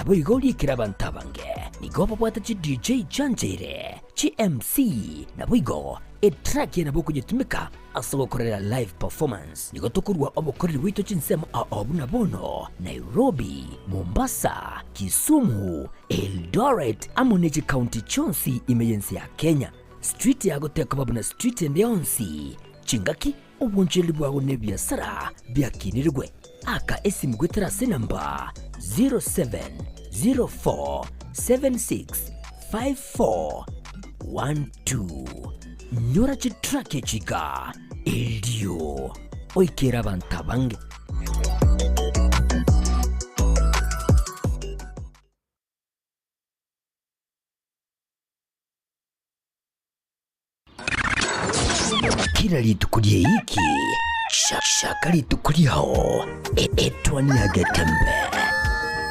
nabo igoli kirabanta bange nigopa bwata chi DJ Chanjere chi MC nabo igo track nabo kujitumika asobokorera live performance nigo tukurwa obokorera wito chinsemo abuna bono Nairobi, Mombasa, Kisumu, Eldoret amoneji county chonsi emergency ya Kenya street yago teko babuna street ndionsi chingaki obunjeli bwago nebyasara byakinirwe aka esimu gwetera namba 0704765412 nyora chitrake chika eldio oikera bantabange kila litukulie hiki shaka litukuliao etwani ya Gatembe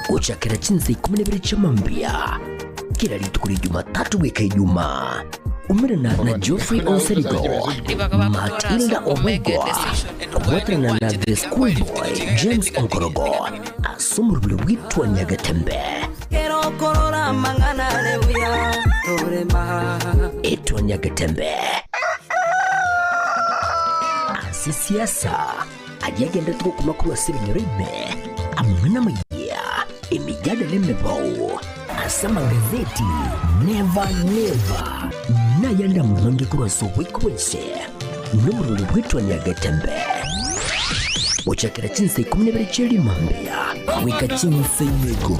uchakira chinsi 12 chamambia kila litukuli Jumatatu weka Ijumaa umirana na Geoffrey Onserigo Matilda Omego wetana na The Schoolboy James Onkorogo asumurule witwani ya Gatembe etwani ya Gatembe siasa ajagenda tuko makuru asirinyorime amuna maya emijadala mebao asama gazeti never nayanda mwange kurwaso wikwese numuru witwa ya Gatembe uchakira chinse 12 cheli mambia wika chinse yego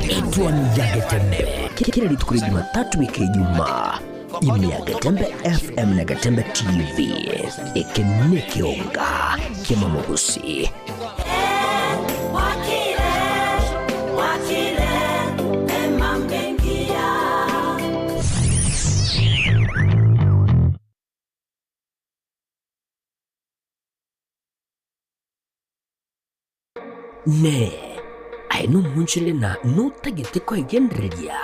etwani ya Gatembe kila litukuri Jumatatu wika Ijumaa imi ya Gatembe FM na Gatembe TV ekeneke onga kema mogusi ne aino munchile na nutagete kwa igendereria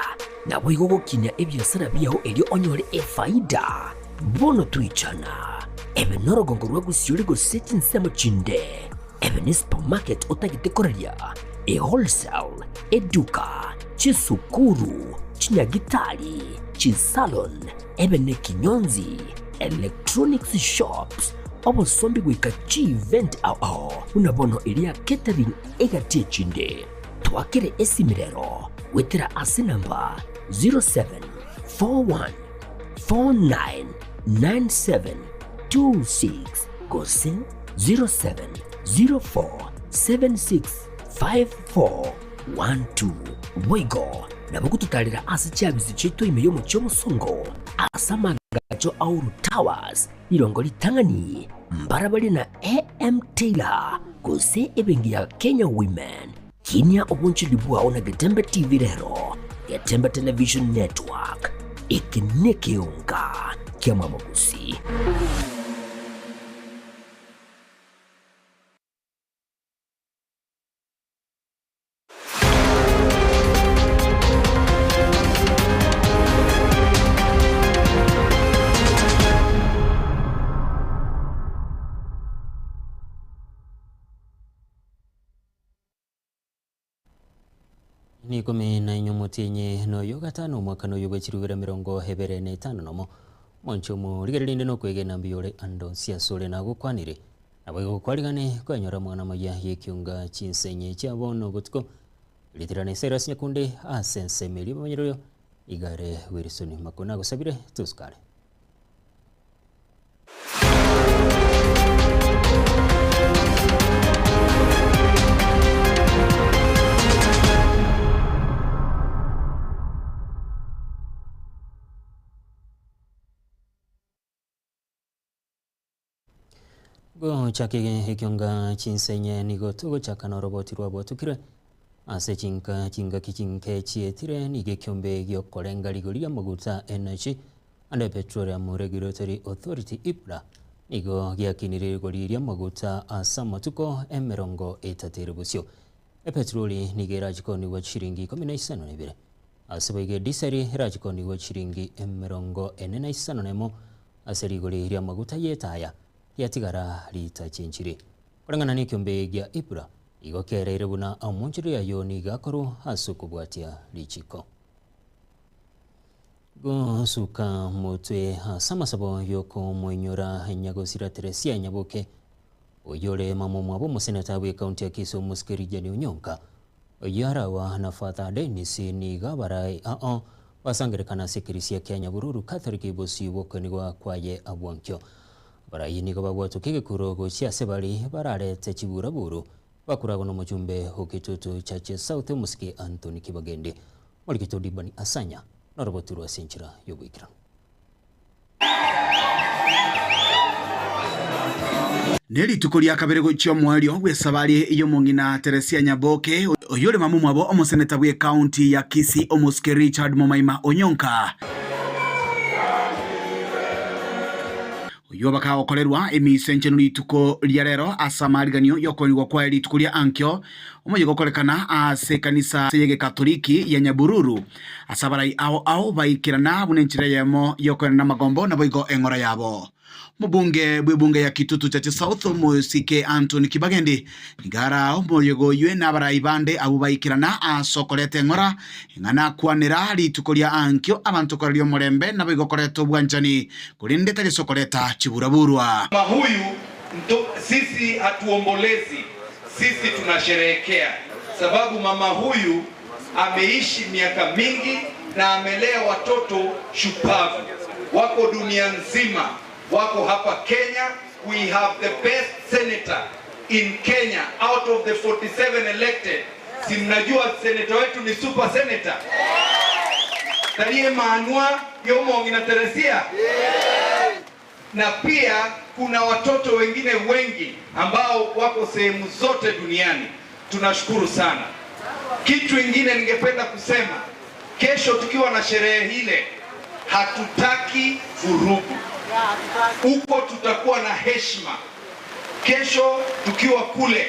na wigogo kinya ebyasara byaho elyo onyore efaida bono tuichana ebe norogongo rwagusiuri go setting nsemo chinde ebe ni supermarket otagete koreria wholesale eduka chisukuru chinyagitari chisalon ebe ne kinyonzi electronics shops obo sombi gwika chi event unabono elia catering egatie chinde twakire esimirero wetera asinamba 0741499726 gose 0704765412 wego nabukututalira asichabizi cheto imeyo mucho musongo asamagacho Auru Towers ilongo litangani mbarabali na AM Taylor gose ebengi ya Kenya Women kinya obunchili bwao na Gatembe TV rero Gatembe Television Network ikineke unga kia mamagusi ni kumi na inyomutinye no yoga tano mwaka no yoga chirugera mirongo hebere ne tano nomo moncho mu rigerinde no kwege nambiyore ando siasole na gukwanire nabo kwarigane kwanyora mwana maya yekyunga chinsenye cyabono gutko litirane seras nyakunde asense meri banyero igare Wilson makona gusabire tuskare go chake hekyonga chinsenye nigo tugo chakana roboti rwabo tukire ase chinka kichinke chietire nige kyombe gyo kolenga ligolia maguta energy and petroleum regulatory authority IPRA nigo gyakinire goliria maguta asama tuko emerongo etaterubusyo petroli nige rajikoni wa shiringi 15 asabege disari rajikoni wa shiringi emerongo 45 nemo aseri goliria maguta yetaya yatigara lita chinchiri kulingana ni kyombe gya IPRA igokereire buna omonchire yayo nigakoro asukubwatia lichiko gosuka mutwe samasabo yoko mwenyora nyagosira Teresia Nyaboke oyore mamomwa bo musenata we county ya Kisumu Musikirija Onyonka oyarawa na Father Dennis Nigabarai basangerekana sekirisia Kenya Bururu Catholic bosi wokonigwa kwaye abwankyo barayi nigo babwatu kigekuro gocia sebali bararete chibura buru bakurago no mujumbe hokitutu chache South Musiki Anthony Kibagende molikito dibani asanya na roboturu asenchira yobwikira Neri tukulia kabere gochio mwario we sabali iyo mongina Teresia Nyaboke oyole mamumwabo omoseneta we county ya Kisii Musikirija Richard Momaima Onyonka oyo bakaokolerwa emisencheno lituko lya rero asamariganio yokonigwa kwa lituko lya ankyo omoyegokorekana ase kanisa seyege Katoliki ya Nyabururu asabarai ao baikirana bunenchire yemo yokorana magombo na boigo engora yabo Mubunge bwebunge ya Kitutu chache South Musiki Anthony Kibagende nigara omoyego ywe nabarai bande abubaikirana asokolete ngora ingana kwanira lituko lya ankyo abantu korelio morembe na boigo koreto bwanchani kulinde tali sokoleta chiburaburwa mama huyu sisi hatuombolezi, sisi tunasherehekea sababu mama huyu ameishi miaka mingi na amelea watoto shupavu wako dunia nzima, wako hapa Kenya. We have the best senator in Kenya out of the 47 elected. Si mnajua senator wetu ni super senator? Talie maanua yomo ngina Teresia? Na pia kuna watoto wengine wengi ambao wako sehemu zote duniani. Tunashukuru sana. Kitu kingine ningependa kusema, kesho tukiwa na sherehe ile, hatutaki vurugu. Huko tutakuwa na heshima. Kesho tukiwa kule,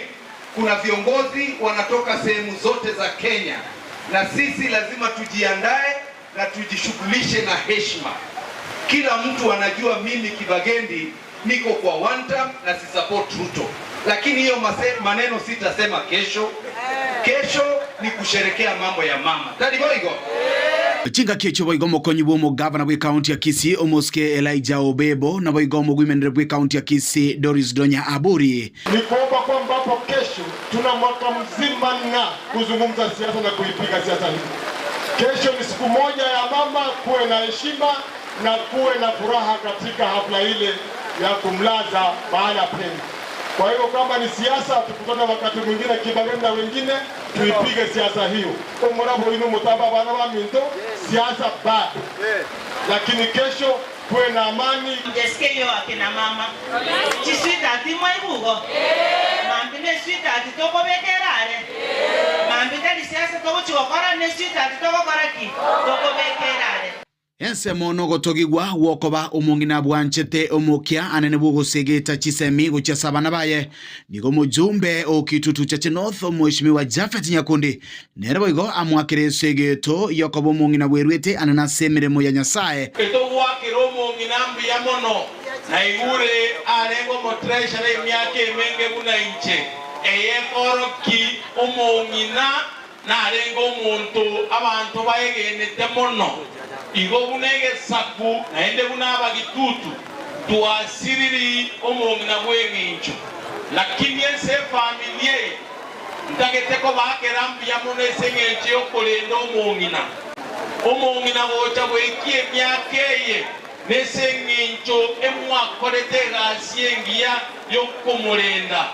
kuna viongozi wanatoka sehemu zote za Kenya, na sisi lazima tujiandae na tujishughulishe na heshima. Kila mtu anajua mimi Kibagendi niko kwa one term na si support Ruto, lakini hiyo maneno sitasema kesho. Kesho ni kusherekea mambo ya mama. Tadi boigo. Chinga kecho boigo mokonyi bomo governor bwe county ya Kisii Omoske Elijah Obebo na boigo mogwimendere bwe county ya Kisii Doris Donya Aburi. Ni kuomba kwamba hapo kesho tuna mwaka mzima na kuzungumza siasa na kuipiga siasa hii. Kesho ni siku moja ya mama, kuwe na heshima na kuwe na furaha katika hafla ile ya kumlaza baada ya pendo. Kwa hiyo kama ni siasa, tukutane wakati mwingine Kibagende na wengine tuipige siasa hiyo. Omorabo ino mutaba bana wa minto siasa bado. Lakini kesho kuwe na amani. Ndesikeo akina mama. Chiswita timwa ibugo. Mambine swita atitoko bekerare. Mambine siasa toko chokora ne swita atitoko koraki. Toko bekerare. Ense mono gotogigwa wokoba omongina bwanchete omokia anene bugusegeta chisemi gucha sabana baye nigo mujumbe okitutu chache North Mheshimiwa Japhet Nyakundi nere boigo amwakire segeto yokobo omongina bwerwete anana semeremo ya Nyasaye eto wakiro omongina mbuya mono na igure arengo mo treasury myake emenge buna inche eyekoroki omongina na arengo omuntu abantu bayegenete mono igo bunege saku na ende bunaba gitutu tuasiriri omongina bwengincho lakini ense familie ntageteko bakerambi ya mone sengenche okolendo omongina gocha bwekie myakeye nesengencho emwakorete gasiengia yokomorenda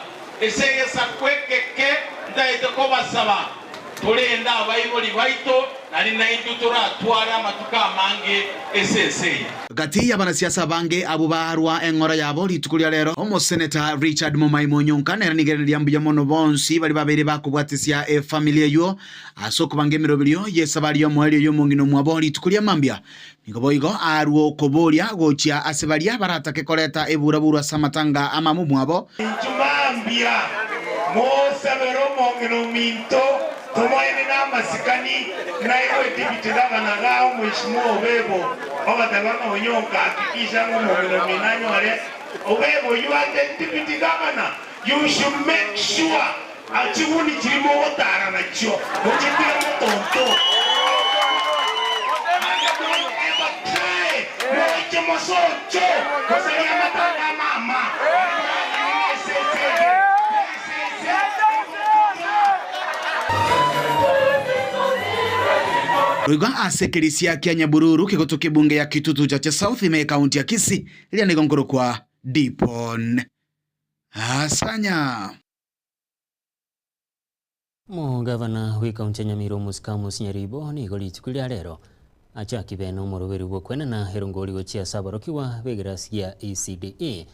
esege sakwekeke ndaiteko basaba tulenda abayiboli baito nali naitutura twara matuka mange SSA gati ya banasiasa bange abo barwa engora yabo litukulia lero omo senator Richard Momaima Onyonka nera nigereria mbuya mono bonsi bali babere bakubwatisia familia yo asoko bangemero bilio yesabali yo mweli yo mongino mwabo litukulia mambia nigoboigo arwo koboria gochia asebalia baratake koleta eburaburwa samatanga amamu mwabo tumambia mosabero mongino minto tumoyene na masikani na iwe dibitidaba na gao Mheshimiwa Obebo obatabana Onyonka hakikisha ngomongino minanyo wale Obebo you are the deputy governor, you should make sure Achuni chimo otara na cho. Uchitira motonto. Moiche mosocho. Kosaria matanga mama. Ruiga asekerisia kia Nyabururu kigoto kibunge ya Kitutu Chache South ime kaunti ya Kisii ilia negongoro kwa Dipon Asanya. Mugavana wi kaunti ya Nyamira Muskamus Nyaribo ni golitukulia lero achaki beno moroberi bokwena na herongori gochia saborokiwa begerasia ECDA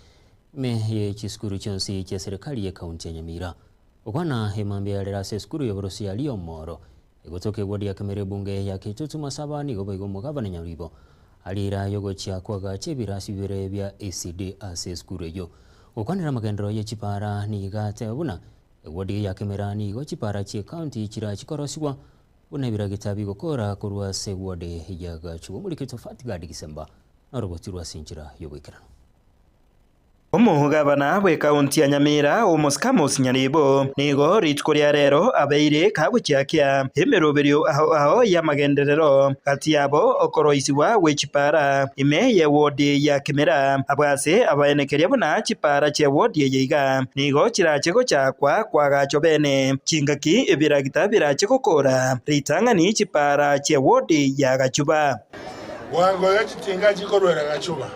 me ye chiskuru chonsi cha serikali ya kaunti ya Nyamira okwana hemambia lera se skuru yoborosia liomoro egotoke wodi ya kamere bunge ya Kitutu Masaba ni gobo mugavana Nyaribo alira yogochia kwaga chebirasi bire bya ECDA ase skuru yo okwanira magendero ye chipara ni gate buna wodi ya kemerani go chipara chi county chira chikorosiwa bunebira gitabi gokora kurwa se wodi ya gachu muri kitofati gadi Disemba na roboti rwa sinjira yobwikira Omugavana bwe kaunti ya Nyamira Muskamus Nyaribo nigo rituko rya rero abeire kagukiakia emeroberio aho ya magenderero kati yabo okoroisiwa we chipara ime ye wodi ya Kemera abwase abaenekeria buna chipara che wodi ye yiga nigo chirachego chakwa kwagacho bene chingaki ebiragita birachego kora ritangani chipara che wodi ya Gachuba wango ya chitinga chikorwera Gachuba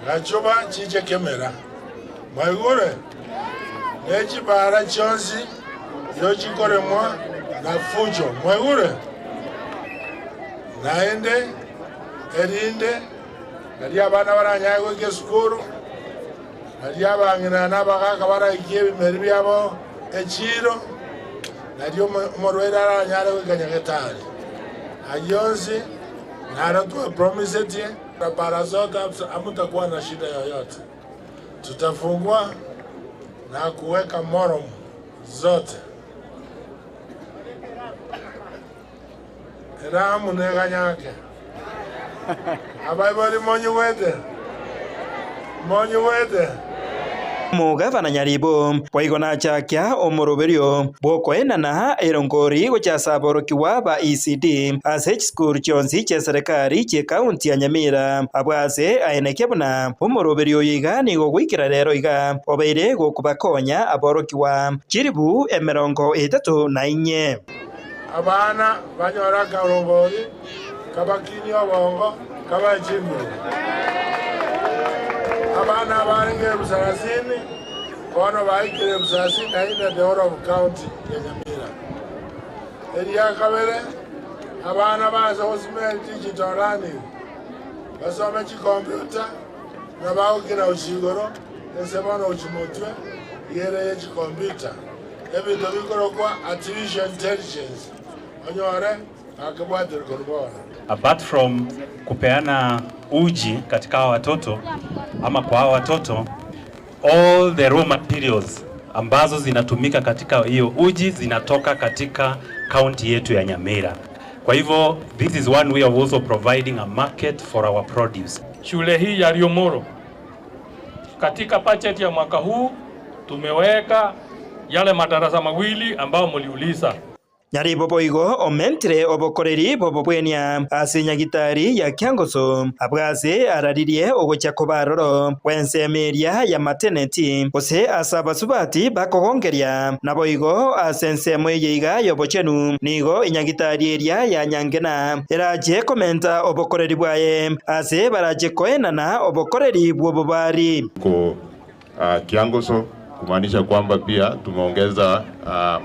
Gachuba chiche Kemera maigure nechi bara chonsi yochi kore mwa na fujo maigure naende erinde nadi abana baranyago ke skuru nadi abangina nabaka bara ikiye merbi abo echiro nadi omorwera aranyare kanyaketari ayonsi naro promise tie bara zote hamutakuwa na shida yoyote. Tutafungua na kuweka morom zote. Ramu neganyake. Abaibali monyi wede. Mugavana Nyaribo waigona chakia omoroberio bokoena na erongori gocha saborokiwa ba ECD ase school chonsi che serikali che kaunti ya Nyamira abwase aeneke buna omoroberio yiga ni gogwikira rero iga obeire gokubakonya aborokiwa chiribu emerongo 34 abana banyora karongori kabakini obongo kabachimbu abana baringe busarasini kono baikire busarasini na ina the whole of county ya Nyamira eria kabere abana baza osime digital learning basome chi computer na baukira uchigoro esebana uchimotwe yere ye chi computer ebito bikoro kwa artificial intelligence onyore akabwadr korbora. Apart from kupeana uji katika watoto ama kwa watoto, all the raw materials ambazo zinatumika katika hiyo uji zinatoka katika county yetu ya Nyamira. Kwa hivyo this is one way of also providing a market for our produce. Shule hii ya Riomoro katika budget ya mwaka huu tumeweka yale madarasa mawili ambao mliuliza. Nyaribo boigo omentre obokoreri bobobwenia ase nyagitari ya Kyangoso abwase araririe ogocha kobaroro wensemeria ya maternity ose asaba subati bakogongeria na boigo asensemo yeiga yobochenu nigo inyagitari eria ya Nyangena eraje komenta obokoreri bwaye ase baraje koenana obokoreri bwobobari ko Kyangoso kumaanisha kwamba pia tumeongeza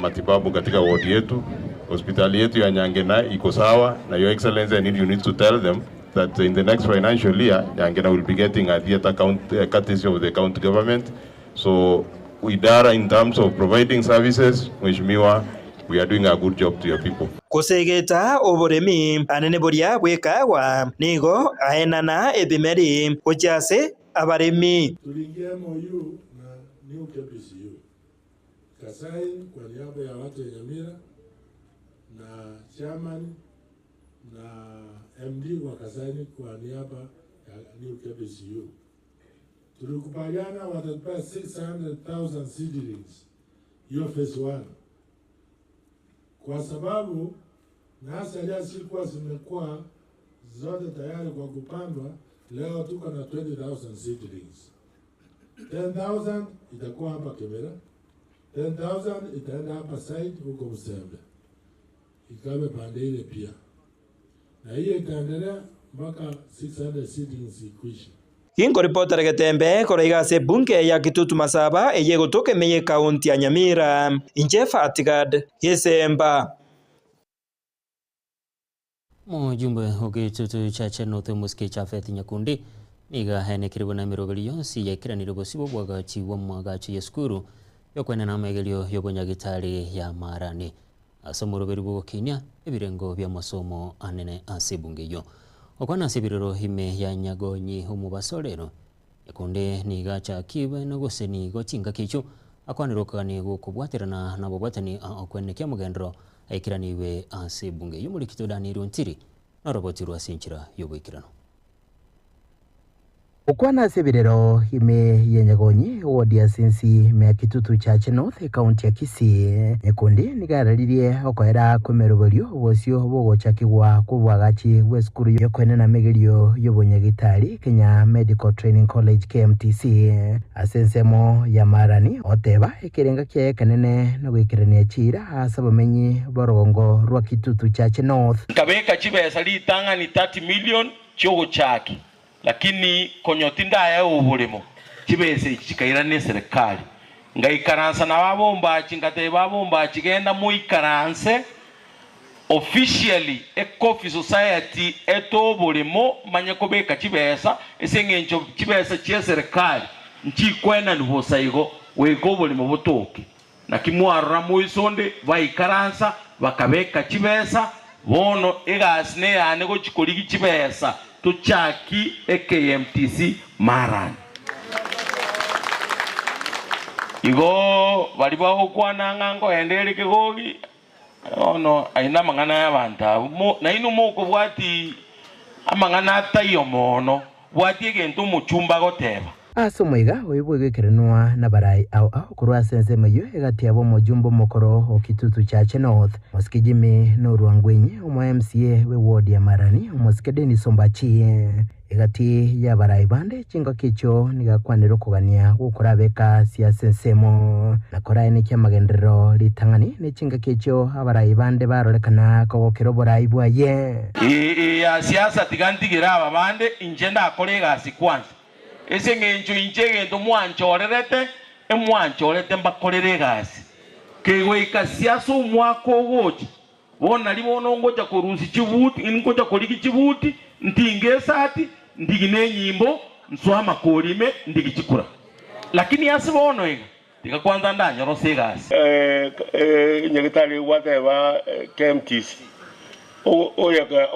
matibabu katika wodi yetu. Hospitali yetu ya Nyangena iko sawa na Your Excellency, I need you to tell them that in the next financial year Nyangena will be getting a theater courtesy of the county government. So idara in terms of providing services, Mheshimiwa, we are doing a good job to your people. Kosegeta oboremi anene boria bwekawa nigo aenana ebimeri ochase abaremi tulingia moyu New KPCU Kasai kwa niaba ya watu ya Nyamira na chairman na MD wa Kasai kwa niaba ya New KPCU tulikubaliana watapea 600,000 seedlings hiyo phase 1, kwa sababu nasari zilikuwa zimekuwa zote tayari kwa kupandwa. Leo tuko na 20,000 seedlings. 10,000 itakuwa hapa Kemera, 10,000 itaenda hapa side huko Msembe, ikawe pande ile pia, na hiyo itaendelea mpaka 600 seedlings ikwisha. Kingo reporter Getembe koraiga se bunge ya Kitutu Masaba eye gotoke meye kaunti ya Nyamira inje Fatigad Yesemba. Mujumbe ogitutu cha Chenote Muske cha Faith Nyakundi niga hene kiribona mirogeli yonsi yekiranire bosibo bwagachi wa mwagachi yeskuru yokwena na megelio yobonyagitari ya marani asomuroberi bwo Kenya ebirengo bya masomo anene asibungeyo okwana sibiriro hime ya Nyagonyi umubasorero Nyakundi niga cha kibe no goseni gochinga kicho akwanirokani gukubwaterana na bobwatani okwene kya mugendro aikiraniwe asibungeyo mulikito Daniel Ntiri na roboti rwa sinchira yobwikirano. Ukwana sebirero hime ya Nyagonyi wodi ya Sensi me Kitutu Church North county ya Kisii Nyakundi nigararirie okoera kwemeroberio bosio bogochakigwa kubwagachi weskuru yokwene na megerio yobonyagitari Kenya Medical Training College KMTC asensemo ya marani oteba ekirenga kye kanene no gwikirania chira asabamenyi borongo rwa Kitutu Church North kabeka chibesa litanga ni 30 million chogo chaki, lakini konyotinda ya ubulimo chibese chikaira ne serikali ngaikaransa na babomba chingate babomba chigenda mu ikaranse officially Ecofi Society eto bulimo manya kobeka chibesa esengencho chibesa chia serikali nchikwena nibosaigo wego bulimo botoke na kimwarra mu isonde baikaransa bakabeka chibesa bono egasne yane go chikoligi chibesa tuchaki KMTC Marani igo balibaho kwana ngango endele kigogi ono aina mangana y'abantu na ino moko bwati amangana atayo mono bwati egento muchumba goteba asomwega oyibwegekerenwa na barai au kurwa sense mayo egati abo mujumbo mokoro okitutu Church North Mosikijimi no Rwangwenyi omo MCA we ward ya Marani Mosikideni Sombachi egati ya barai bande chingo kicho nigakwanira kugania gukurabeka sia sensemo nakora ene kya magendero litangani ne chinga kicho abarai bande barorekana kogokero borai bwaye ya siasa tigantigira aba bande injenda akolega sikwanza ese ngencho inchegento mwanchorerete emwanchorete mbakorere gasi kewe ikasiaso mwako wote bona libono ngoja korusi chibuti ngoja koliki chibuti ntingesati ndigine nyimbo nswama kolime ndigichikura lakini asibono ega tika kwanza ndanya rose gasi nyagitali whatever KMTC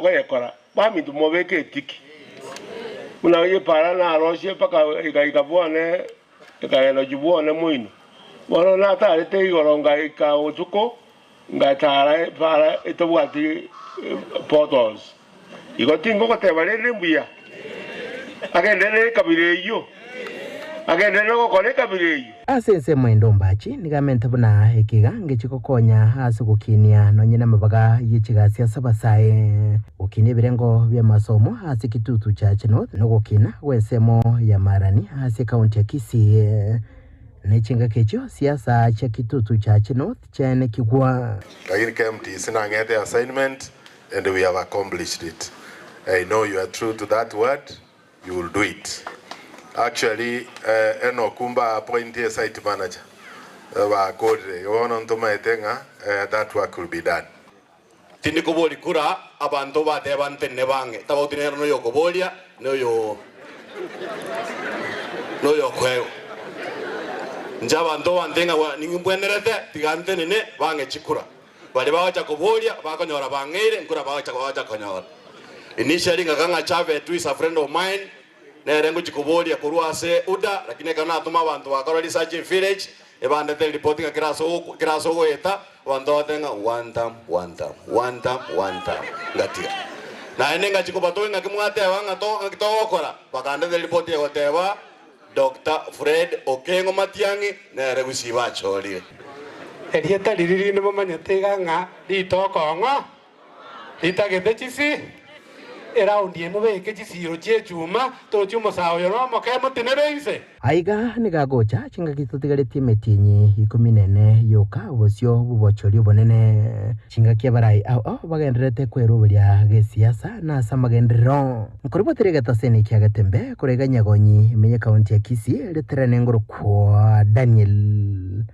oyakora bamintu mobeke tiki una ye para na rosie paka ikabwane ikaelo jubone muino bono na ta te igoronga ika utuko ngatara para etobwati portals igotingo ko te barele mbuya agendele kabireyo agendele ko kole kabireyo asense mwendo mbachi nigamente buna ekiga ngechikokonya hasi gukinia nonyene mabaga yichigasia sabasae ukini birengo bya masomo hasi Kitutu Church North no gukina wesemo ya Marani hasi county ya Kisii nechinga kecho siasa cha Kitutu Church North chene kigwa lakini KMTC na ngete assignment and we have accomplished it. I know you are true to that word, you will do it. Actually, eno kumba appoint a site manager. Wa kodre, yono ntoma etenga, that work will be done. Tindi kuboli kura, abantu bate bante nebange. Tabo tinero no yo kubolia, no yo kweo. Njaba ndo bantenga wa ningumbuenderete, tigante nene bange chikura. Bali bawacha kubolia, bakonyora bangere, nkura bawacha konyora. Initially ngakanga Chave tu is a friend of mine. Nerengo chikubolia kuruase uda lakini kana atuma abantu bakora research village ebande te reporting kiraso goeta wando atenga one time ngatia na enenga chikubato ngakimwate wanga to okora bakande te report yoteba Dr. Fred Okengo Matiangi nere gusiba choli Erieta liriri ni mamanyete ganga litokongo litagete chisi eraundi eno beke chisiro chechuma tochumo sawo yo no mokemo tinereise aiga nigagocha chingaki tutigarĩtie metinyi 14 yoka bocio bubochorio bonene chingaki abarai ao bagenderete kwerũbĩria gĩsiasa na samagenderero nkoribotere gataseni kia gatembe kurega nyagonyi menye kaunti ya Kisii leterane ngoro kwa Daniel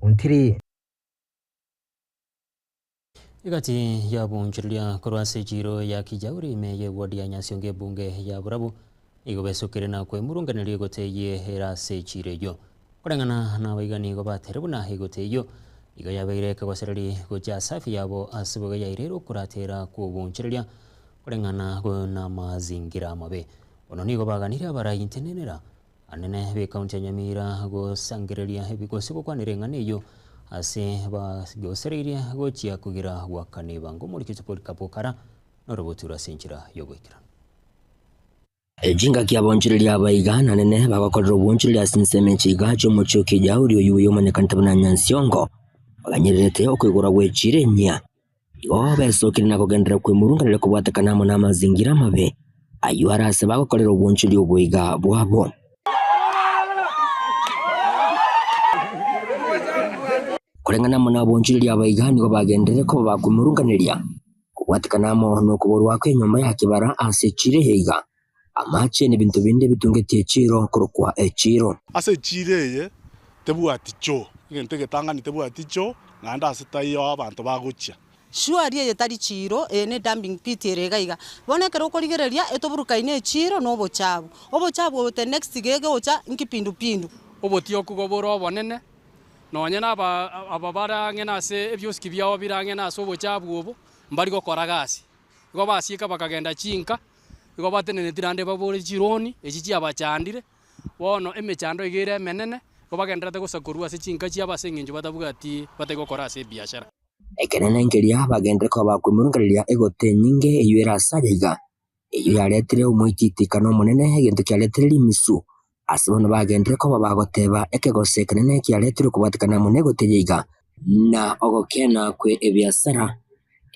Untiri igati ya bunjirilia korwa sejiro ya kijauri meye wodi ya Nyasionge bunge ya Burabu igobesukire na kwe murunganiri goteye hera sejireyo kurengana na waigani gobatere buna igoteyo iga yabeire kagosereri goja safi yabo asiboga yairero kuratera ku bunjirilia kurengana go na mazingira mabe ono ni gobaganira bara intenenera anene be kaunti ya Nyamira go sangirelia hebigosiko kwanirenganeyo ase ba gosereria gochia kugira wakane bango muri kitopoli kapokara norobotura senjira yogwekira ejinga kia bonjirilia abaigana nene bagakorera bonjirilia sinseme chigajo mucho kijauri oyuyo manekantabana Nyansiongo baganyerete okwigura gwechirenya yo besokire na kugendera kwe murunganire kubwatakana mu namazingira mabe ayuara se bagakorera bonjirilia obwiga bwabo kurengana muna bonjirilia abaigani go bagendere ko bakumurunganiria kubwatakana mo no kuborwa kwe nyuma ya kibara ase chireheiga amache ni bintu binde bitungetie chiro kurukwa echiro ase chireye tebuati cho ngente getangani tebuati cho nanda asitayo abantu bagucha shuari yetari chiro ene dumping pit eregaiga bonekera ukorigereria etoburukaine chiro no bochabu obochabu the next gege ocha nkipindu pindu obotio kugobora bonene nonye na ababara ngena se ebyoski byao birangena so bochabu obo mbari gokora gasi go basika bakagenda chinka go batenene tirande babore chironi echichi abachandire bono emechando igire menene go bagenderate gusakurwa se chinka chia basenginjo batabugati bategokora ase biashara ekenene ngeria bagendere ko bakumurunganiria egote nyinge eyuera sajaiga eyu yaletire umwititikano munene egento kialetire limisu asibono bagendere ko bagoteba ekegose kenene kialetire kubatikana munego tejeiga na ogokena kwe ebiasara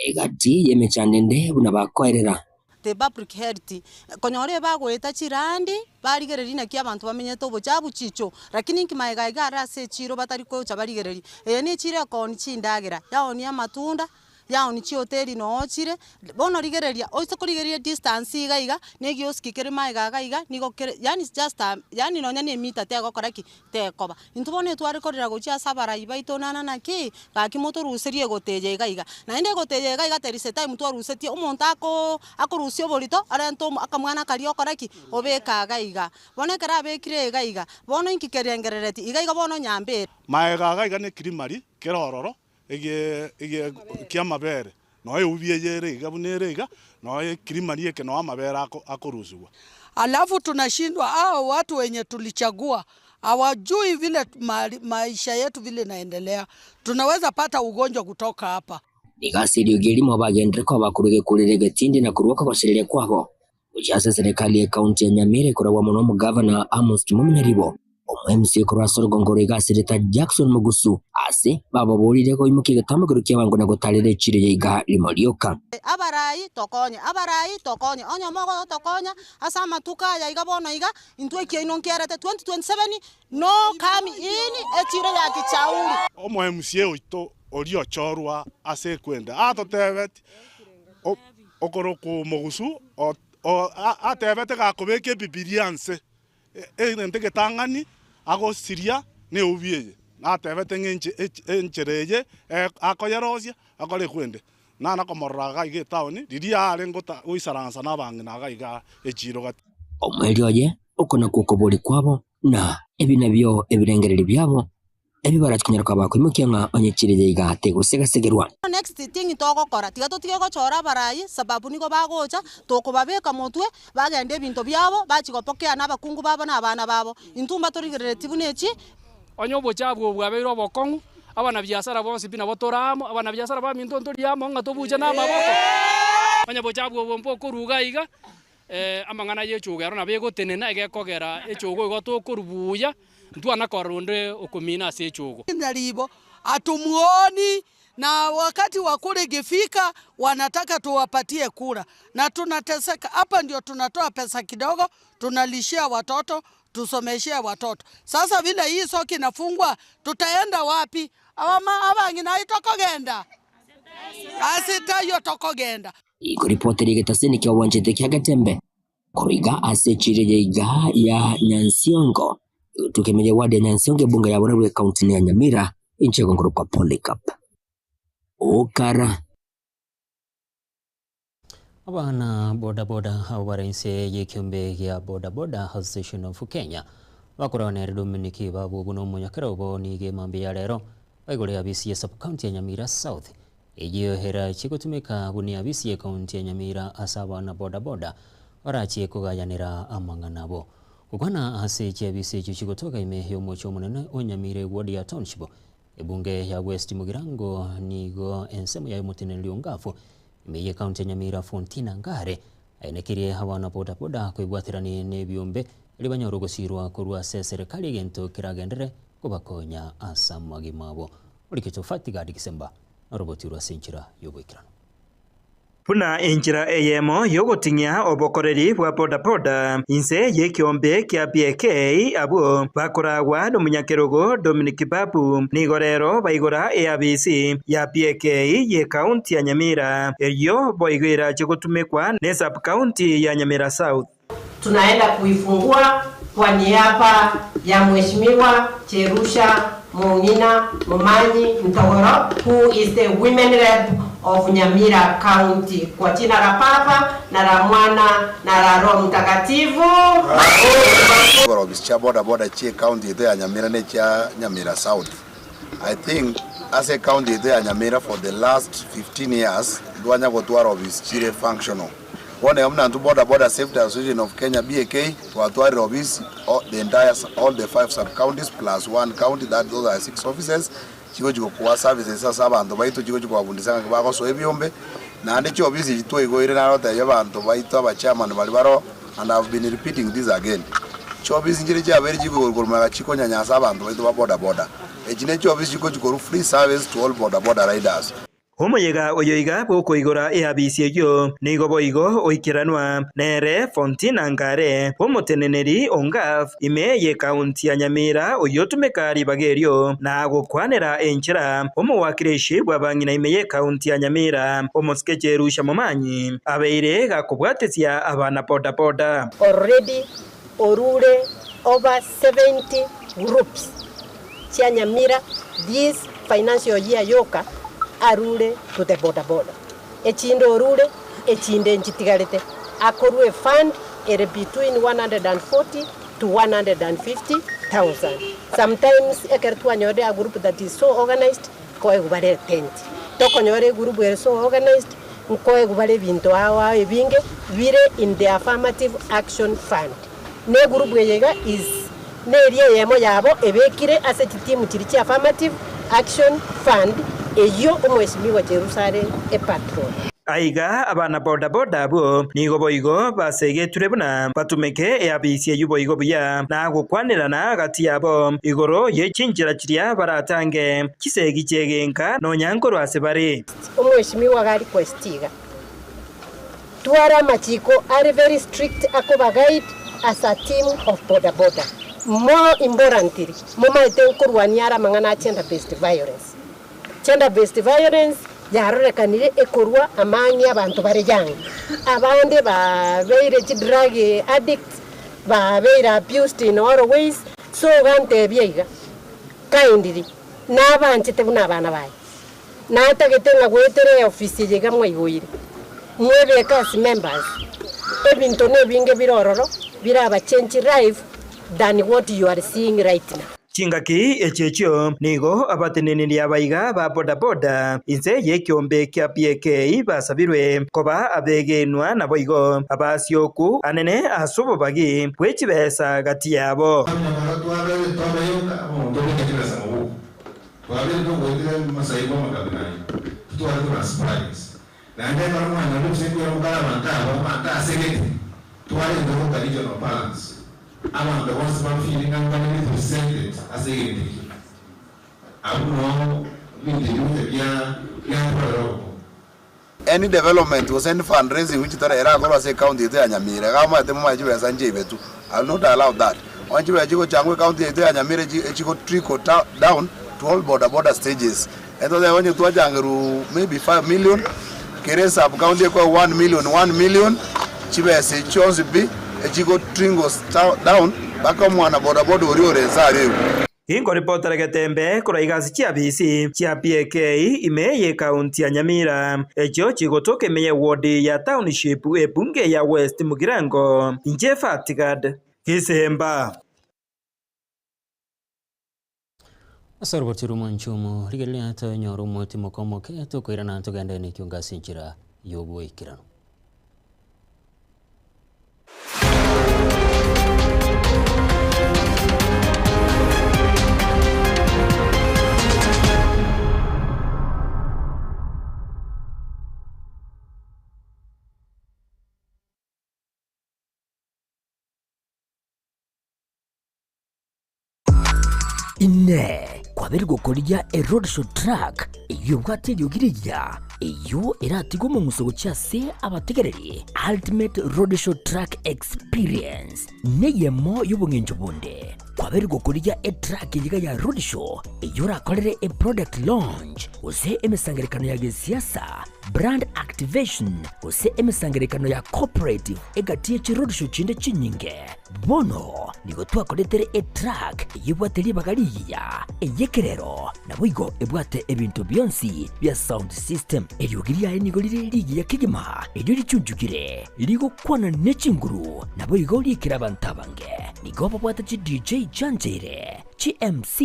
egati yemechandende buna bakoerera the public health konyore bagweta chirandi barigereri na kia abantu bamenyete obochabu chicho lakini nkimaega arase chiro batari ko chabarigereri ni chire kon chindagera yaoni amatunda yaoni chi hoteli no ochire bono rigereria oise kurigeria distance igaiga negioski kere maega gaiga nigo yani just yani nonya ne mita te gokoraki te koba intubone tware korera gochia sabara ibaito nana naki gaki moto ruserie goteje gaiga na inde goteje gaiga terise time twa rusetie umuntu akorusio bolito arento akamwana kari okoraki obeka gaiga bone kera bekire gaiga bono inkikerengerereti igaiga bono nyambe maega gaiga ne kirimari kerororo ege kia mabere no ubiyere igabunere no kirimari yake no mabere akoruzwa. Alafu tunashindwa hao watu wenye tulichagua hawajui vile maisha yetu vile naendelea, tunaweza pata ugonjwa kutoka hapa. Igasirio gelimo bagendere ko bakuruge kurire gatindi na kuruka basirire kwabo ujasa serikali ya kaunti ya Nyamira kurawa muno mu governor Amos Munyaribo MC kura sorgongoro igasirita Jackson Mugusu ase bababorire ko imukiga tamaguru kyabango na gotalire chire yiga limolioka abarai tokonye onya mogo tokonya asa matuka ya iga bono iga intwe kieno nkiarete 2027 no come in etire ya kichauri omo MC oito orio chorwa ase kwenda atotebet okoro ku Mugusu atebete gakobeke bibilianse enteke tangani ago siria ne ubiye na tebete enchereje akoyerosia akole kwende na komorraga ige taoni diria arengota uisaransa na bangina gaiga echiro gati omwelioje ukona kukoboli kwabo na ebinabyo ebirengereri byabo ebibaratkanyara kwa bakwimukia nga onyechirije igate gusegasegerwa next thing togokora tiga tutige gochora barai sababu niko bagocha tokubabeka mutwe bagende bintu byabo bachigopokea nabakungu babo nabana babo intumba torigerere tibunechi onyo bochabu bwabeiro bokongu abana biasara bonsi bina botoramo abana biasara ba minto ntoriamo ngatobuja na maboko onyo bochabu bompo kuruga iga amangana yechugero na bego tenena egekogera echugo gotokurubuya ntwana koronde okumina ase echugo ndalibo Hatumuoni, na wakati wa kura ikifika wanataka tuwapatie kura na tunateseka. Hapa ndio tunatoa pesa kidogo, tunalishia watoto, tusomeshia watoto. Sasa vile hii soko inafungwa, tutaenda wapi? Abangina itokogenda. Asita yo tokogenda. Ikuripoti rigetaseni kia wanjete kia Gatembe. Kuriga asechire yeiga ya Nyansiongo. Tukemeje wadi ya Nyansiongo bunga ya Warabwe kaunti ya Nyamira inche kongoro kwa Polycarp. Okara. Abana boda awarense yekiombe ya boda Association of Kenya. Wakorone Dominiki babu guno munyakarobo nige mambe ya rero. Baigore abisi ya sub-county ya Nyamira South. Ejiyo hera chikotumika buni abisi ya county ya Nyamira asaba na boda. Warachi kugayanira amanganabo. Kukwana ase chebisi chikotoka ime yomocho munene onyamire wadi ya township. Ebunge ya West Mugirango nigo ensemo ya mutine liongafu. Imeye county ya Nyamira Fontina Ngare. Ainekirie hawana boda kuibwatirani nebiombe. Libanyoro sirwa kurwa serikali gento kiragendere kubakonya asamagimabo. Ulikito fatigadi kisemba. Roboti rwa senchira yobwikirano. Puna enjira eyemo yogotinya obokoreri bwa boda inse yekiombe kia BK abo bakoragwa n'umunyakerogo Dominic Babu nigorero baigora ABC ya BK ye county ya Nyamira eyo boigwira chikutumekwa ne sub county ya Nyamira South. Tunaenda kuifungua kwa niaba ya Mheshimiwa Cherusha Mungina Mumanyi Ntogoro, who is the women rep of Nyamira County. Kwa jina la Baba na la Mwana na la Roho Mtakatifu. Cha boda chi county ito ya Nyamira ne cha Nyamira South. I think as a county ito ya Nyamira for the last 15 years duanya gotwara office chire functional. One amna to boda safety association of Kenya BK to atwara office all the 5 sub counties plus 1 county, that those are 6 offices. Chiko kwa services sasa abantu baito chiko kwa bundisanga bako so ebyombe na ande cho office chito igoire na rota y'abantu baito aba chairman bali baro, and I've been repeating this again. Cho office njire cha beri chiko gorma chiko nyanyasa abantu baito ba boda echine cho office chiko free service to all boda riders. Homoyega oyoiga boko igora ABC yo nigo boigo oikiranwa nere Fontina Ngare homoteneneri ongaf ime ye county ya Nyamira oyotumekari bagerio na gukwanera enchira homowakireshi bwabangina ime ye county ya Nyamira homoskecherusha Mumanyi abeire gakubwatesia abana boda. Already orure over 70 groups cha Nyamira this financial year yoka arure to the boda. Echindo orure, echinde nchitigarete. Akorwe fund ere between 140 to 150,000. Sometimes ekertua nyode a group that is so organized, koe gubare tent. Toko nyore group is so organized, koe gubare vinto awa ebinge, vire in the affirmative action fund. Ne group yega is ne ria yemo yabo ebekire ase chitimu chirichi affirmative action fund. Eyo umweshimiwa Jerusalem patron. Aiga abana boda abo nigo boigo basegeture buna batumeke ABC yuboigo buya na gukwanirana gati yabo igoro yechinjira kiria baratange kisegi chegenka no nyankoro asebare. Umweshimiwa gari kwestiga twara machiko are very strict akoba guide as a team of boda. More importantly mumaite kurwaniara mangana gender-based violence. Gender-based violence yarorekanire ekorwa amangi abantu barejanga abande babeire drug addicts babeire abused in all ways, so gante biega kindly nabanchite buna abana baye natagetenga gwetere office yega mwayigoire mwebe cast members ebinto nebinge birororo biraba change life than what you are seeing right now. Chingaki echecho nigo abateneneri abaiga ba boda inse yekiombe kia BK basabirwe koba abegenwa na boigo abasyoku anene asubo bagi bwechibesa gati yabo. I'm the ones who are feeling I'm going to be presented as a unity. I don't know Any development was any fundraising which era gola say county to Nyamira kama ate mama jiwe sanje betu. I will not allow that. Wanjiwe ajiko changwe county to Nyamira echiko trickle down to all border stages. And so they want you to jangeru maybe 5 million. Kere sub county kwa 1 million. Chibe se chose be echiko trickle down baka mwana border uri rezare. Ingo reporter Getembe kuraigazi chia BC chia PK imeye kaunti ya Nyamira echo chigotoke meye ward ya township ebunge ya West Mugirango Njefa Tigad Kisemba Asarbotiru manchumu rigelia ta nyoru moti mokomo ke to koirana to ganda ni kyunga sinchira yobo ikirano ine kwabere gukoria road show track iyo bwateri ugiriya iyo iratigo mu musogo cyase abategereri ultimate road show track experience neyemo y'ubungenjo bunde kwabere gukoria track yiga ya road show iyo rakorere product launch use emesangerekano ya gesiasa brand activation use emesangerekano ya cooperative egatiye road show chinde chinyinge bono nigo twakoretere track yibwateri bagariya eyekerero nabwigo ebwate ebintu byonsi bya sound system eryogiria nigo liri ya kigima eryo lichunjugire ligo kwana nechinguru nabwigo likira bantabange nigo babwata chi DJ Chanjere chi MC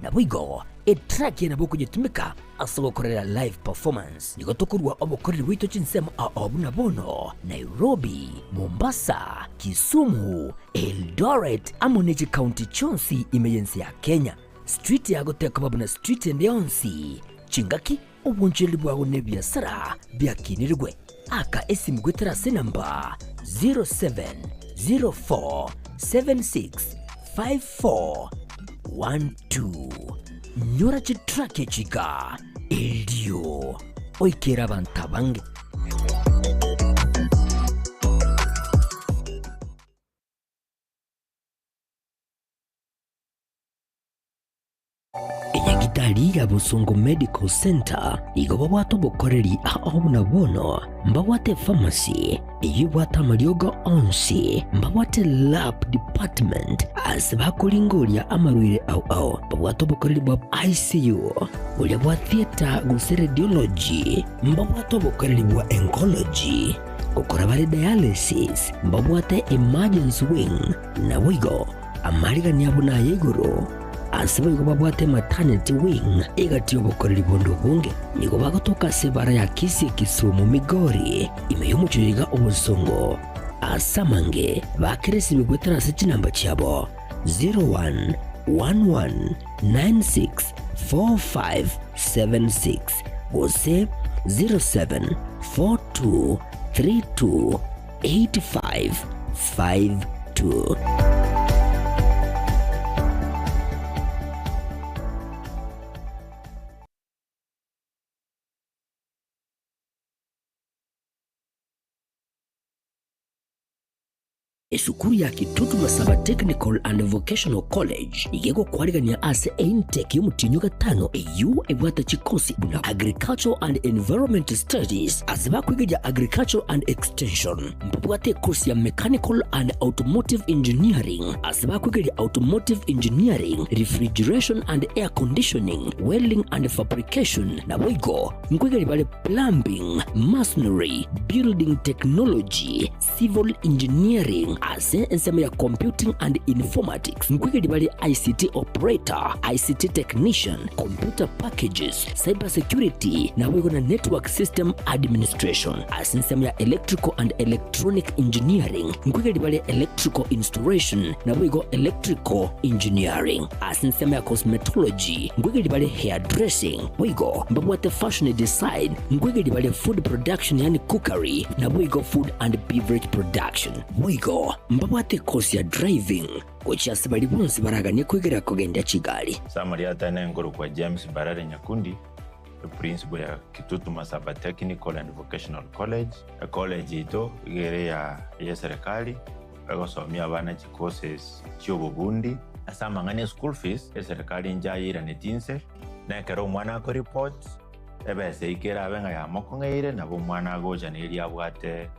nabwigo track yenabo kujitumika asobokorera live performance nigo tokurwa obokorera wito chinsema abuna bono Nairobi, Mombasa, Kisumu, Eldoret amoneji county chonsi emergency ya Kenya street ya goteka babuna street endionsi chingaki obunjeli bwawo ne byasara byakinirwe aka esimgwetera senamba 0704765412 nyora chitrake chika eldio oikera bantabange Enyagitali ya Busongo Medical Center igo babwato bokoreri aho bono mbabwate pharmacy iyo bwata mariogo onsi mbabwate lab department asibakolingoria amarwire au babwato bokoreri bwa ICU ule bwa theater guse radiology mbabwato bokoreri bwa oncology gukora bari dialysis mbabwate emergency wing na wigo amarigani yabona yegoro asibo yuko babwate maternity wing egatiyo bokorera ibondo bunge niko bagotoka sebara ya Kisi Kisumu Migori imeyumuchiriga Obusongo asamange bakiresi bigwetera sechi namba cyabo 0111964576 gose 0742328552. Esukuru ya Kitutu Masaba Technical and Vocational College igego kwarigania ase intake y'umutinyo gatano eyu ebwata chikosi buna Agricultural and Environment Studies aziba kwiga Agricultural and Extension mbwate course ya Mechanical and Automotive Engineering aziba kwiga Automotive Engineering, Refrigeration and Air Conditioning, Welding and Fabrication na wigo nkwiga bale Plumbing, Masonry, Building Technology, Civil Engineering ase ensema ya Computing and Informatics nkwigedi bali ICT Operator, ICT Technician, Computer Packages, Cyber Security na wigo na Network System Administration ase ensema ya Electrical and Electronic Engineering nkwigedi bali Electrical Installation na wigo Electrical Engineering ase ensema ya Cosmetology nkwigedi bali Hairdressing wigo mbabwate Fashion Design nkwigedi bali Food Production yani Cookery na wigo Food and Beverage Production wigo mbabwate course ya Driving kuchasi bali bonsi baraganye kwigera kugenda Kigali Samari atane ngoro kwa James Barare Nyakundi principal ya Kitutu Masaba Technical and Vocational College. College ito igere ya serikali bagosomia abana courses cy'obubundi asa mangane school fees serikali njayira netinse na kero mwana ko report ebese ikera abenga ya mokongeire nabo mwana goja neri abwate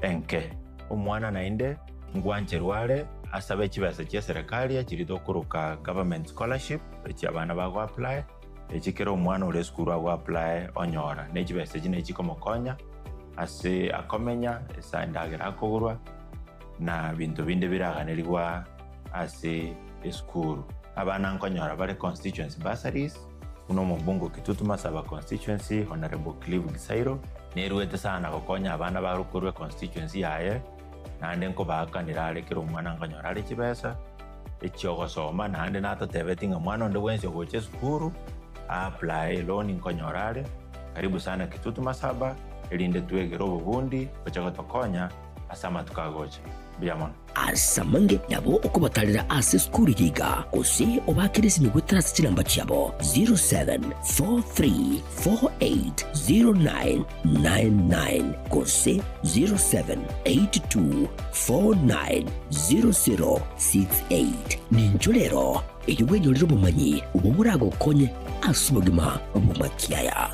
enke umwana nainde ngwancherware asabe kibase cya serikali akirido kuruka government scholarship eki abana bago apply ekikero umwana ule skuru ago apply onyora nekibese kine kikomokonya ase akomenya esandagira akogurwa na bintu binde biraganirwa ase skuru abana nkonyora bare constituency bursaries uno mubungo Kitutu Masaba constituency Honorable Clive Gisairo neruete sana gokonya abana barukurwe constituency yaye nande nko bakanira arekero umwana nkonyora ari kibesa ekyogosoma nande natotebetinga mwana onde wense goche skuru apply loan nkonyorare karibu sana Kitutu Masaba elinde tuegero bubundi bachagotokonya asama tukagocha biamon asamange nabo okubatalira ase skuru yiga ose obakirisi ni gwetrasi chilamba chabo 0743480999 kose 0782490068 ninjolero eyowenyolero bumanyi ubumurago konye asubagima bumakiaya.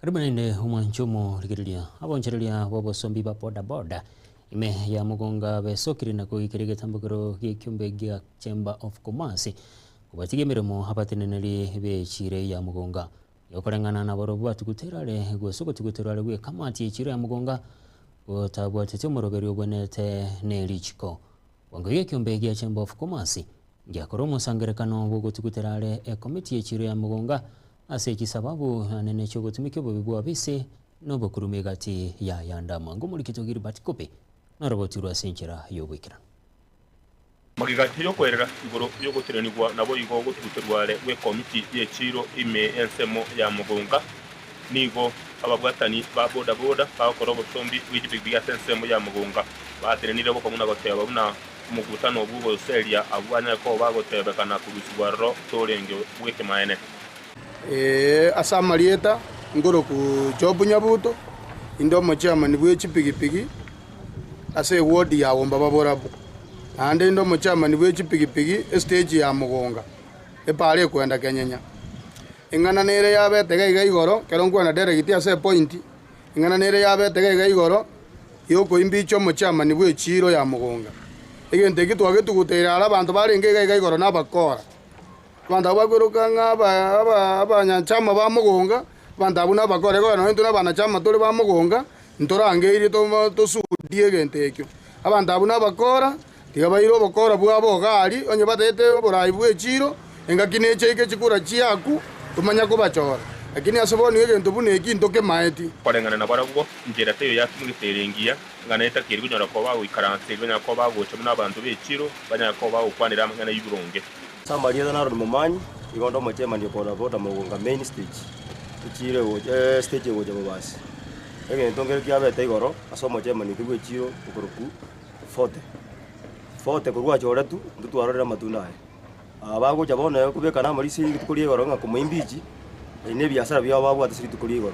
Karibu nende umwanchomo ligiriria abonchereria bobosombi ba boda ime ya mugonga besokiri na kugikirige tambukiro gikyumbe gya Chamber of Commerce kubatige mirimo habateneneri bechire ya mugonga yokorengana na borobu batuguterare gwesoko tuguterare gwe kamati echire ya mugonga gotabwatete muroberi obonete nelichiko wango gikyumbe gya Chamber of Commerce gyakoromo sangerekano bogo tuguterare committee echire ya mugonga ase kisababu nene chogo tumike bobibwa bise no bokurume gati ya yandama ngomuri kitogiri batikope na roboti rwa senchera yobwikira magigati yo kwerera igoro yo guteranirwa nabo igogo tuguterware we committee yechiro ime ensemo ya mugonga nigo ababwatani ba boda bakorobo sombi wijibigiya ensemo ya mugonga bateranire bo komuna goteba buna mugutano bugo seria abwana ko bagotebekana kurusubaro torenge weke maene asamalieta ngoro ku jobu nyabuto indo mochama ni bwechi pigipigi ase ward ya womba baborabu ande indo mochama ni bwechi pigipigi stage ya mugonga epale kwenda kenyenya ingana nere yabe tega igoro kerongo na delegate ase point ingana nere yabe tega igoro yoko imbicho mochama ni bwechiro ya mugonga egente kitwage tugutera abantu barenge igoro nabakora banda bagweruka ngaba nyachama ba mugonga banda buna bakore ko no ntuna bana chama tole ba mugonga ntorangeire to sudie gente ekyo abanda buna bakora tigabairo bakora bwabo gali onye batete borai bwechiro engakine cheke chikura chiaku tumanya ko bachora lakini asaboni egento bune ekinto ke maeti korengana na barabugo njera teyo yatumugiterengia nganeta kiri kunyora ko bawo ikaranse banya ko bawo chumuna abantu bechiro banya ko bawo kwanira ngana yuburonge Somebody other than Mumani, you want to make money for the Mogonga main stage. Chile stage wo jabas. Again, don't get Gabe Tegoro, a so much money to which you forte. Forte Kugua Joratu, to Ara Matunai. Abago Jabona, Kubekana, Marisi to Kurior, come in Biji, and maybe a Savia what the street to Kurior.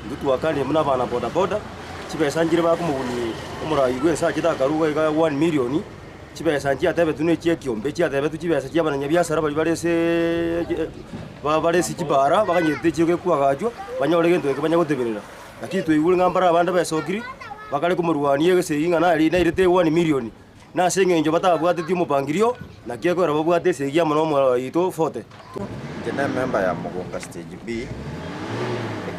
Do to a kind of Navana Boda, Chiba Sanjira Muni, Umra, you go Sajida Karuga 1 million. Chiba Sanjia deve tune chekium, Betia deve to Chiba Sajaba and Yavia Sarabari se Vavare Sicibara, Vanya de Chicago, Vanya to Vanya de Villa. A key to Wulangambara, Vanda Sokri, Vacarakumruan, saying and I related 1 million. Now singing in Jabata, what the Timo Pangrio, Nakiako, what they say Yamano Ito Forte. The member Yamoka stage B. A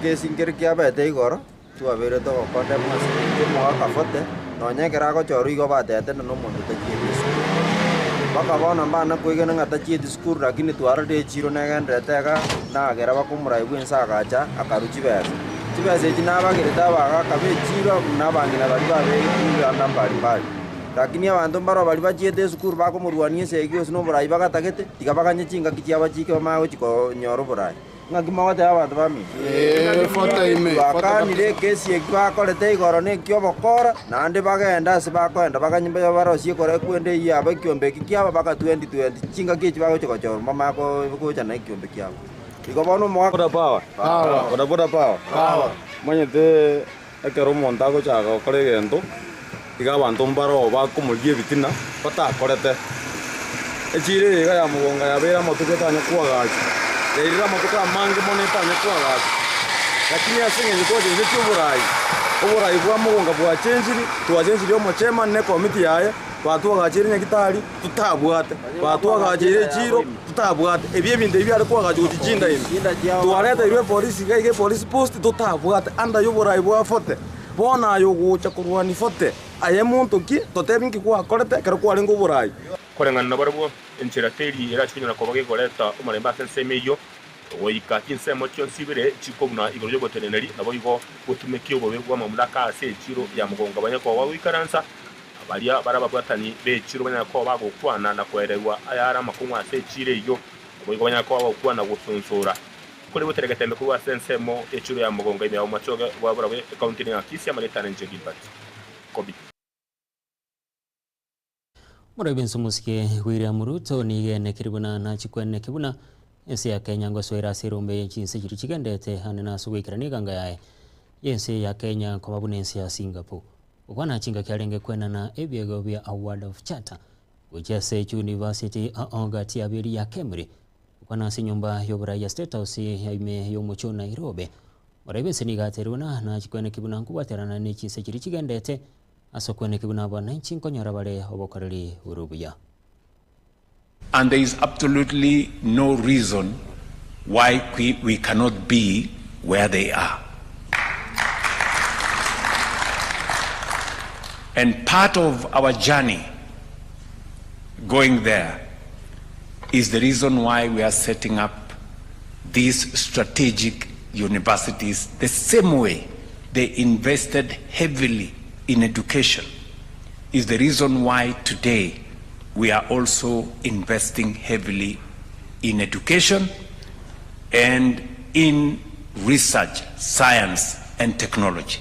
case in Kirkiaba Tegor to a very dog content Forte. No nyekerago chorigo badete no mondo tachi bakabona mbana kwigena ngatachi diskur lakini tuarade chiro negende tega na geraba kumura ibwensa gacha akaruchi bese chibesa echi nabagirete abagaka bechiro nabang'ina bari babegitire anda mbalimbali lakini abanto mbaro bari bachiete esukuru bakomorwania esegi ose na oborai bagatagete tiga baganye chingaki chiabachike bamagochikonyora oborai ng'aki mogoteba abanto bami bakanire ekesi eki bakorete igoro na eki obokora naende bagenda ase bakoenda baganyimba barosie kore kwende yaba ekiombe eki kiaba baka 2020 chingaki echi bagocha gochora mamagocha na ekiombe kiabo igo bono boda power manyete ekero omonto agochaka gokora egento iga abanto mbaro bakomoria ebitina batakorete echire iga ya mogonga yabera amatuko etanya kwagachi yairira amatuko amange mono etanya kwagachi lakini ase eng'encho twachensetie oborai bwa mogonga bwachenchiri twachenchiri omochema ne komiti yaye batwagachire nyagitari tutabwate batwagachire echiro tutabwate ebyo ebinto ebi ari kwagacha goti chinda ime twareta irwe polisi gaige police post tutabwate anda yoborai bwafote bona yogocha kurwani fote aye muntu ki totebi kwakorete kero kwarenga oborai koreng'ana na barabwo enchera teri erachinyora koba gegoreta omaremba ase ensemo eyo goika chinsemo chionsi ibere chikobuna igoro ryogoteneneri nabo igo gotumekia obobe bwa mamlaka ase echiro ya mogonga banyakoba goikaransa baria barababwatani bechiro banyakoba bagokwana na kwererwa ayara amakung'u ase echiro eyo obo igo banyakoba bagokwana gosunsura kuri buteregetembe kuba ase ensemo echiro ya mogonga ime amachoge bwa barabwe ekaunti ya Kisii amaretana nje Gilbert Kobi Murabenso musike William Ruto nigene kiribuna na chikwene kibuna ensi ya Kenya ngoswera serombe chinse chiri chigendete hanena sugwikirani ganga yae yensi ya Kenya kwa babune ensi ya Singapore ukwana chinga kyalenge kwena na ebyego bya Award of Charter ujase University aongati abiri ya Kemri ukwana sinyumba yobura ya State House yaime yomucho Nairobi Murabenso nigateruna na chikwene kibuna nkubaterana ni chinse chiri chigendete asokwene kibuna bwa 19 konyora bare obokoreri urubuya. And there is absolutely no reason why we cannot be where they are. And part of our journey going there is the reason why we are setting up these strategic universities the same way they invested heavily in education is the reason why today we are also investing heavily in education and in research, science, and technology.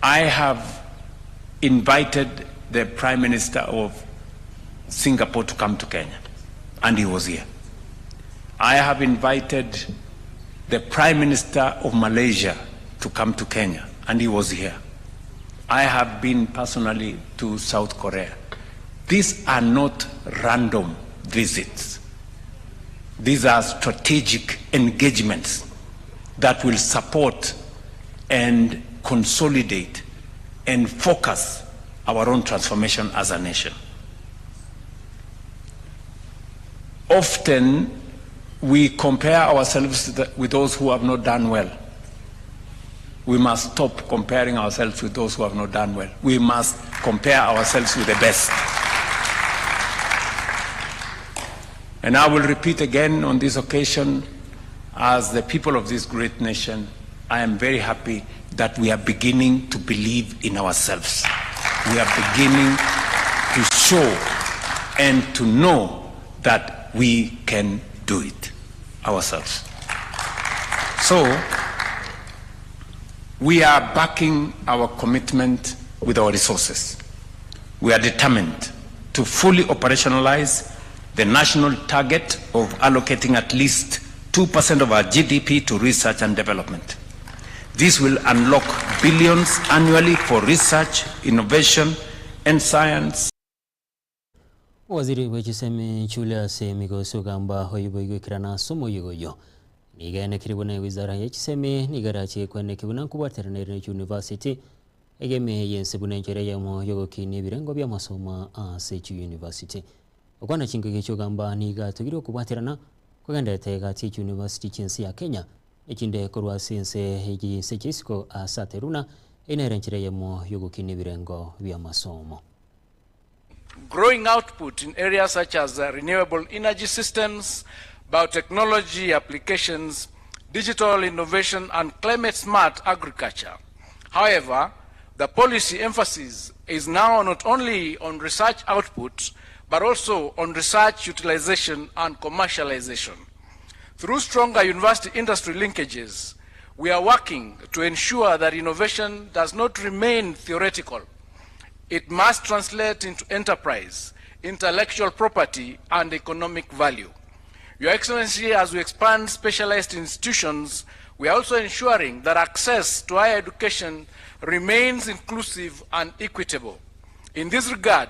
I have invited the Prime Minister of Singapore to come to Kenya, and he was here. I have invited the Prime Minister of Malaysia to come to Kenya, and he was here. I have been personally to South Korea. These are not random visits. These are strategic engagements that will support and consolidate and focus our own transformation as a nation. Often, we compare ourselves with those who have not done well. We must stop comparing ourselves with those who have not done well. We must compare ourselves with the best. And I will repeat again on this occasion, as the people of this great nation, I am very happy that we are beginning to believe in ourselves. We are beginning to show and to know that we can do it ourselves. So, we are backing our commitment with our resources. We are determined to fully operationalize the national target of allocating at least 2% of our GDP to research and development. This will unlock billions annually for research, innovation, and science. Waziri wechiseme Julius Migoso gamba hoyiboigwe kirana somo yogoyo. Nigene kiribone wizara yechiseme nigarachi kwene kibuna kubateranere university egeme yensebune njere yamo yogokini birengo bya masoma Sechu University. Okwana chingege cyo gamba niga tugiro kubaterana kugenda tega Sechu University chinsi ya Kenya ekinde korwa sense egi sechisco asateruna inerenjere yamo yogokini birengo bya masomo. Growing output in areas such as renewable energy systems, biotechnology applications, digital innovation, and climate-smart agriculture. However, the policy emphasis is now not only on research output, but also on research utilization and commercialization. Through stronger university-industry linkages, we are working to ensure that innovation does not remain theoretical. It must translate into enterprise, intellectual property, and economic value. Your Excellency, as we expand specialized institutions, we are also ensuring that access to higher education remains inclusive and equitable. In this regard,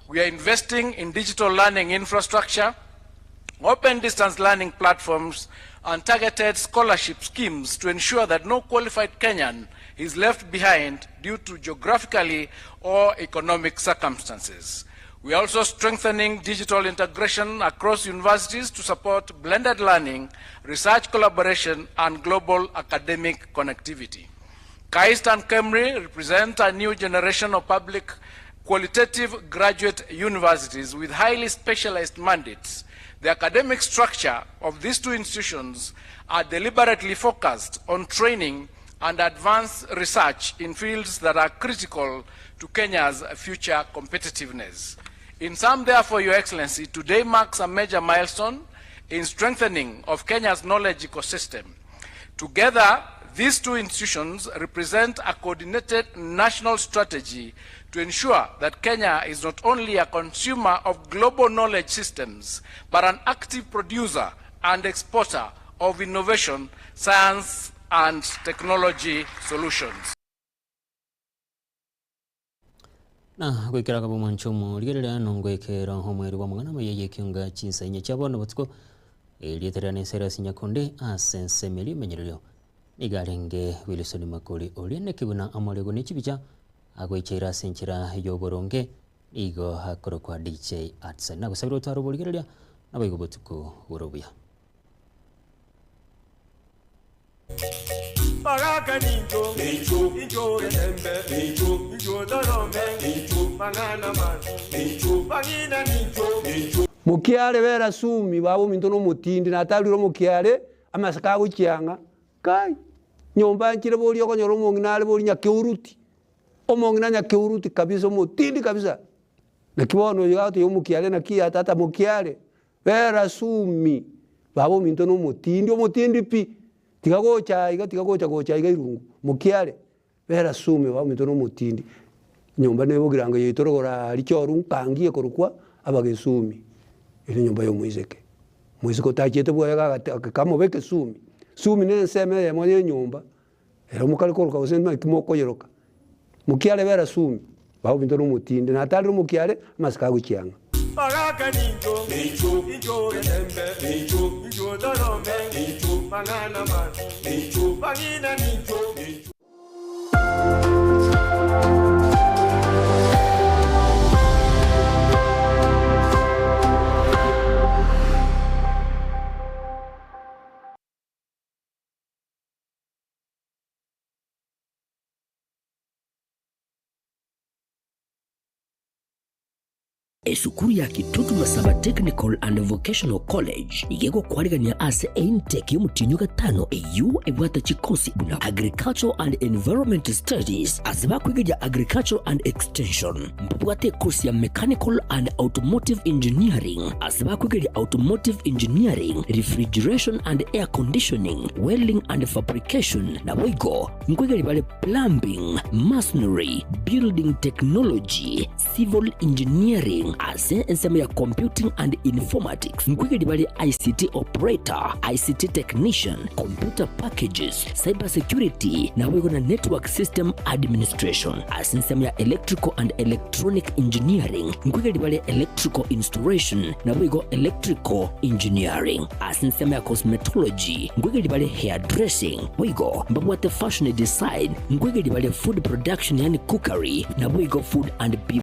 we are investing in digital learning infrastructure, open distance learning platforms, and targeted scholarship schemes to ensure that no qualified Kenyan is left behind due to geographically or economic circumstances. We are also strengthening digital integration across universities to support blended learning, research collaboration, and global academic connectivity. KAIST and KEMRI represent a new generation of public qualitative graduate universities with highly specialized mandates. The academic structure of these two institutions are deliberately focused on training and advanced research in fields that are critical to Kenya's future competitiveness. In sum, therefore, Your Excellency, today marks a major milestone in strengthening of Kenya's knowledge ecosystem. Together, these two institutions represent a coordinated national strategy to ensure that Kenya is not only a consumer of global knowledge systems, but an active producer and exporter of innovation, science, and technology solutions. Na gwikira kabo manchomo ligirira nongwekera homweri wa mugana maye kyunga chinsanye chabona butiko eliterane sera sinyakonde asensemeli menyerero nigarenge Wilson Makoli oliene kibuna amolego nechibicha agwechera senchira yoboronge igo hakoro kwa DJ Atsen na gusabiro twaro boligirira nabayigo butiko urobuya Baraka ninjo, ninjo rembe, ninjo dorome, mangana mazu, bangina ninjo. Mukiale vera sumi babo mintono mutindi nataliro mukiale amasaka gukyanga kai nyomba nkire boli okonyoro monginale boli nyakeuruti omongina nyakeuruti kabisa mutindi kabisa na kibono yato yo mukiale na kia tata mukiale vera sumi babo mintono mutindi pi tikagocha iga irungu mukiale vera sume wa mitono mutindi nyomba nebo giranga yitorogora lichoru kangiye korukwa abagesumi ile nyomba yo muizeko tachete bwa kamo beke sumi ne nseme ya mwe nyomba era mukali koruka usema kimoko yeroka mukiale vera sumi wa mitono mutindi na tali mukiale masikago kyanga Baraka ninjo, ninjo rembe, ninjo dorome, mangana mazu, bangina ninjo. Esukuru ya Kitutu Masaba Technical and Vocational College igego kwarigania ase intake y'umutinyu gatano EU ebwata chikosi buna Agricultural and Environment Studies aziba kwiga Agricultural and Extension mbwate course ya Mechanical and Automotive Engineering aziba kwiga Automotive Engineering, Refrigeration and Air Conditioning, Welding and Fabrication na wigo nkwiga bale Plumbing, Masonry, Building Technology, Civil Engineering ase ensema ya Computing and Informatics nkwigedi bali ICT Operator, ICT Technician, Computer Packages, Cyber Security na wigo na Network System Administration ase ensema ya Electrical and Electronic Engineering nkwigedi bali Electrical Installation na wigo Electrical Engineering ase ensema ya Cosmetology nkwigedi bali Hairdressing wigo mbabwate Fashion Design nkwigedi bali Food Production yani Cookery na wigo Food and